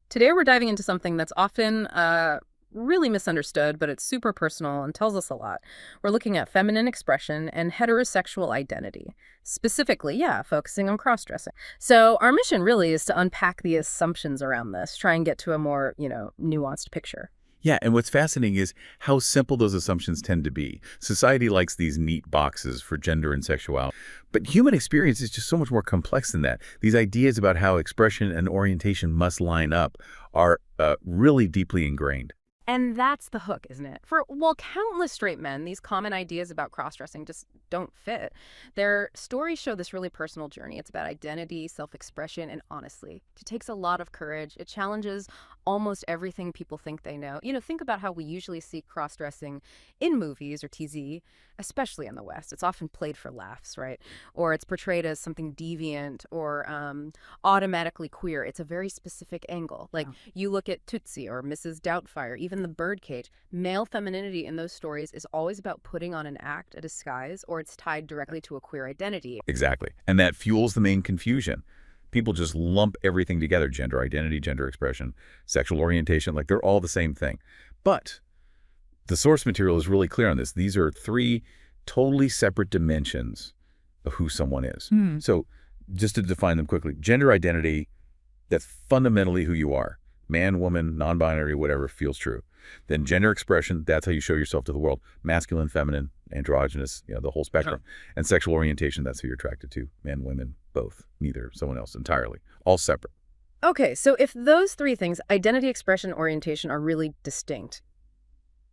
Today we're diving into something that's often really misunderstood, but it's super personal and tells us a lot. We're looking at feminine expression and heterosexual identity. Specifically, yeah, focusing on cross-dressing. So our mission really is to unpack the assumptions around this, try and get to a more, nuanced picture. Yeah, and what's fascinating is how simple those assumptions tend to be. Society likes these neat boxes for gender and sexuality, but human experience is just so much more complex than that. These ideas about how expression and orientation must line up are really deeply ingrained. And that's the hook, isn't it? For countless straight men, these common ideas about cross-dressing just don't fit. Their stories show this really personal journey. It's about identity, self-expression, and honestly, it takes a lot of courage. It challenges almost everything people think they know. Think about how we usually see cross-dressing in movies or TV, especially in the West. It's often played for laughs, right? Or it's portrayed as something deviant or automatically queer. It's a very specific angle. Like you look at Tootsie or Mrs. Doubtfire, even the Birdcage, male femininity in those stories is always about putting on an act, a disguise, or it's tied directly to a queer identity. Exactly. And that fuels the main confusion. People just lump everything together, gender identity, gender expression, sexual orientation, like they're all the same thing. But the source material is really clear on this. These are three totally separate dimensions of who someone is. So just to define them quickly, gender identity, that's fundamentally who you are. Man, woman, non-binary, whatever feels true. Then gender expression, that's how you show yourself to the world. Masculine, feminine, androgynous, the whole spectrum. Sure. And sexual orientation, that's who you're attracted to. Men, women, both, neither, someone else entirely. All separate. Okay, so if those three things, identity, expression, orientation, are really distinct,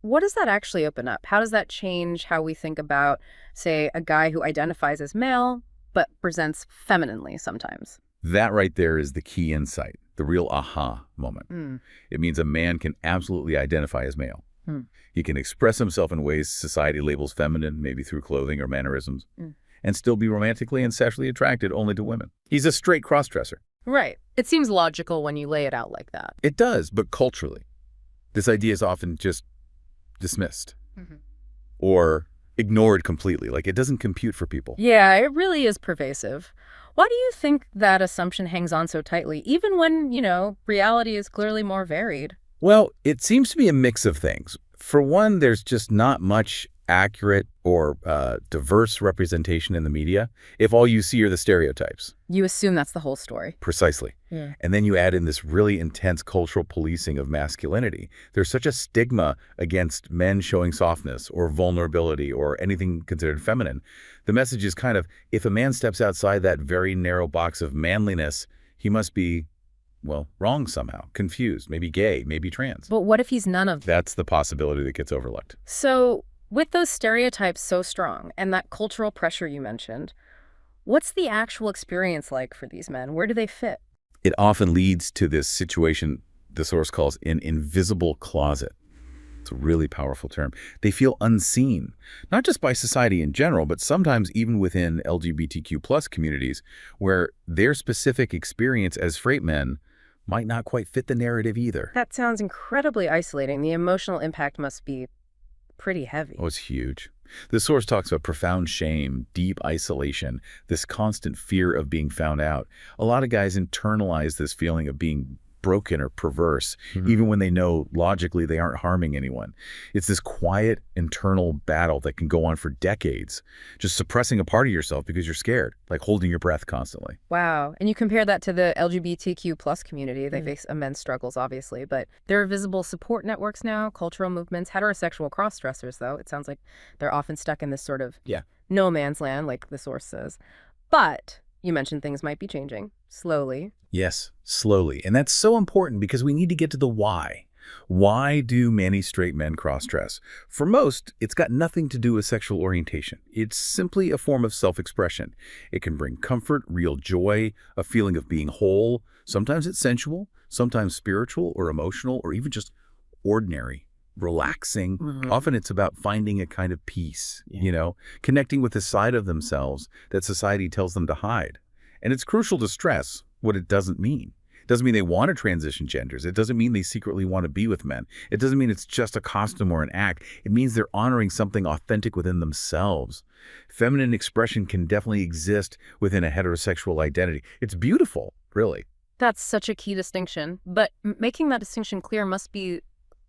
what does that actually open up? How does that change how we think about, say, a guy who identifies as male but presents femininely sometimes? That right there is the key insight, the real aha moment. It means a man can absolutely identify as male. He can express himself in ways society labels feminine, maybe through clothing or mannerisms, and still be romantically and sexually attracted only to women. He's a straight cross-dresser. Right. It seems logical when you lay it out like that. It does, but culturally, this idea is often just dismissed or ignored completely. Like it doesn't compute for people. Yeah, it really is pervasive. Why do you think that assumption hangs on so tightly, even when, reality is clearly more varied? Well, it seems to be a mix of things. For one, there's just not much accurate or diverse representation in the media if all you see are the stereotypes. You assume that's the whole story. Precisely. Yeah. And then you add in this really intense cultural policing of masculinity. There's such a stigma against men showing softness or vulnerability or anything considered feminine. The message is kind of, if a man steps outside that very narrow box of manliness, he must be, wrong somehow, confused, maybe gay, maybe trans. But what if he's none of them? That's the possibility that gets overlooked. So with those stereotypes so strong and that cultural pressure you mentioned, what's the actual experience like for these men? Where do they fit? It often leads to this situation the source calls an invisible closet. It's a really powerful term. They feel unseen, not just by society in general, but sometimes even within LGBTQ plus communities where their specific experience as straight men might not quite fit the narrative either. That sounds incredibly isolating. The emotional impact must be pretty heavy. Oh, it's huge. The source talks about profound shame, deep isolation, this constant fear of being found out. A lot of guys internalize this feeling of being broken or perverse, even when they know logically they aren't harming anyone. It's this quiet internal battle that can go on for decades, just suppressing a part of yourself because you're scared, like holding your breath constantly. Wow. And you compare that to the LGBTQ plus community. They face immense struggles, obviously, but there are visible support networks now, cultural movements, heterosexual cross-dressers, though. It sounds like they're often stuck in this sort of no man's land, like the source says. But you mentioned things might be changing slowly. Yes, slowly. And that's so important because we need to get to the why. Why do many straight men cross-dress? For most, it's got nothing to do with sexual orientation. It's simply a form of self-expression. It can bring comfort, real joy, a feeling of being whole. Sometimes it's sensual, sometimes spiritual or emotional, or even just ordinary, relaxing. Often it's about finding a kind of peace, connecting with a side of themselves that society tells them to hide. And it's crucial to stress what it doesn't mean. It doesn't mean they want to transition genders. It doesn't mean they secretly want to be with men. It doesn't mean it's just a costume or an act. It means they're honoring something authentic within themselves. Feminine expression can definitely exist within a heterosexual identity. It's beautiful, really. That's such a key distinction. But making that distinction clear must be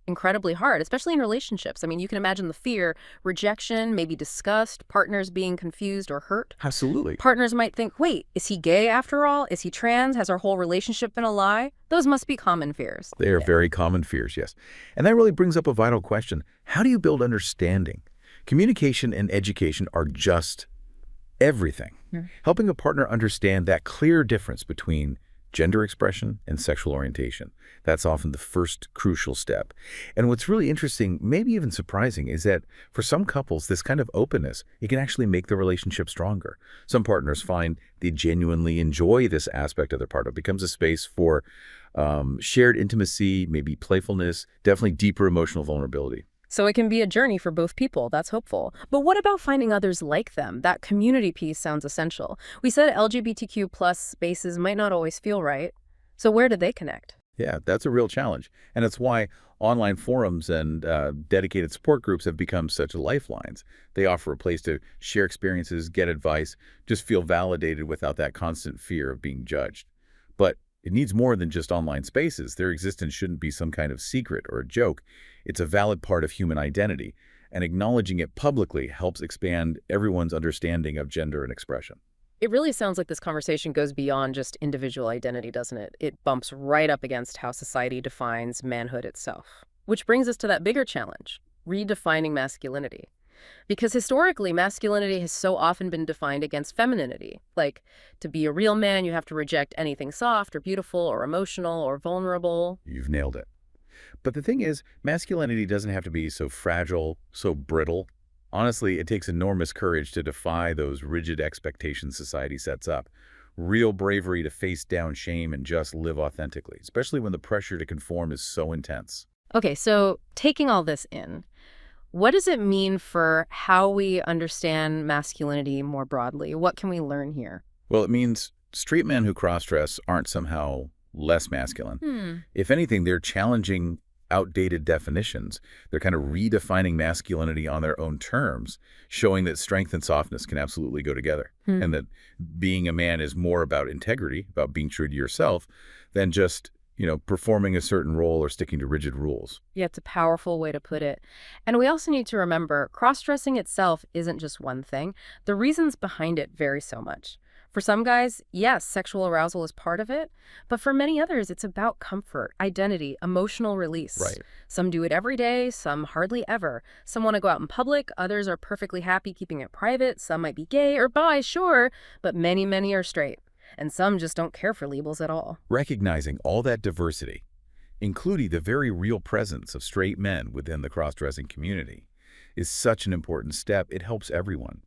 incredibly hard, especially in relationships. I mean, you can imagine the fear, rejection, maybe disgust, partners being confused or hurt. Absolutely. Partners might think, wait, is he gay after all? Is he trans? Has our whole relationship been a lie? Those must be common fears. They are very common fears, yes. And that really brings up a vital question. How do you build understanding? Communication and education are just everything. Helping a partner understand that clear difference between gender expression and sexual orientation. That's often the first crucial step. And what's really interesting, maybe even surprising, is that for some couples, this kind of openness, it can actually make the relationship stronger. Some partners find they genuinely enjoy this aspect of their partner. It becomes a space for shared intimacy, maybe playfulness, definitely deeper emotional vulnerability. So it can be a journey for both people. That's hopeful. But what about finding others like them? That community piece sounds essential. We said LGBTQ plus spaces might not always feel right. So where do they connect? Yeah, that's a real challenge. And it's why online forums and dedicated support groups have become such lifelines. They offer a place to share experiences, get advice, just feel validated without that constant fear of being judged. But it needs more than just online spaces. Their existence shouldn't be some kind of secret or a joke. It's a valid part of human identity, and acknowledging it publicly helps expand everyone's understanding of gender and expression. It really sounds like this conversation goes beyond just individual identity, doesn't it? It bumps right up against how society defines manhood itself. Which brings us to that bigger challenge, redefining masculinity. Because historically, masculinity has so often been defined against femininity. Like, to be a real man, you have to reject anything soft or beautiful or emotional or vulnerable. You've nailed it. But the thing is, masculinity doesn't have to be so fragile, so brittle. Honestly, it takes enormous courage to defy those rigid expectations society sets up. Real bravery to face down shame and just live authentically, especially when the pressure to conform is so intense. Okay, so taking all this in, what does it mean for how we understand masculinity more broadly? What can we learn here? Well, it means straight men who cross-dress aren't somehow less masculine. Hmm. If anything, they're challenging outdated definitions. They're kind of redefining masculinity on their own terms, showing that strength and softness can absolutely go together, and that being a man is more about integrity, about being true to yourself, than just, performing a certain role or sticking to rigid rules. Yeah, it's a powerful way to put it. And we also need to remember, cross-dressing itself isn't just one thing. The reasons behind it vary so much. For some guys, yes, sexual arousal is part of it, but for many others, it's about comfort, identity, emotional release. Right. Some do it every day, some hardly ever. Some want to go out in public, others are perfectly happy keeping it private, some might be gay or bi, sure, but many are straight. And some just don't care for labels at all. Recognizing all that diversity, including the very real presence of straight men within the cross-dressing community, is such an important step. It helps everyone.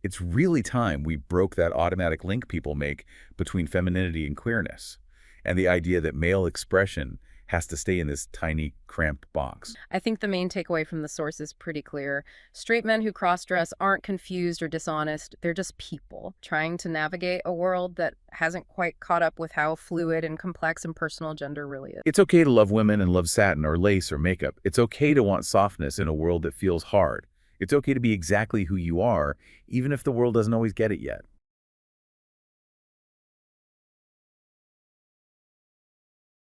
It's really time we broke that automatic link people make between femininity and queerness, and the idea that male expression has to stay in this tiny, cramped box. I think the main takeaway from the source is pretty clear. Straight men who cross-dress aren't confused or dishonest. They're just people trying to navigate a world that hasn't quite caught up with how fluid and complex and personal gender really is. It's okay to love women and love satin or lace or makeup. It's okay to want softness in a world that feels hard. It's okay to be exactly who you are, even if the world doesn't always get it yet.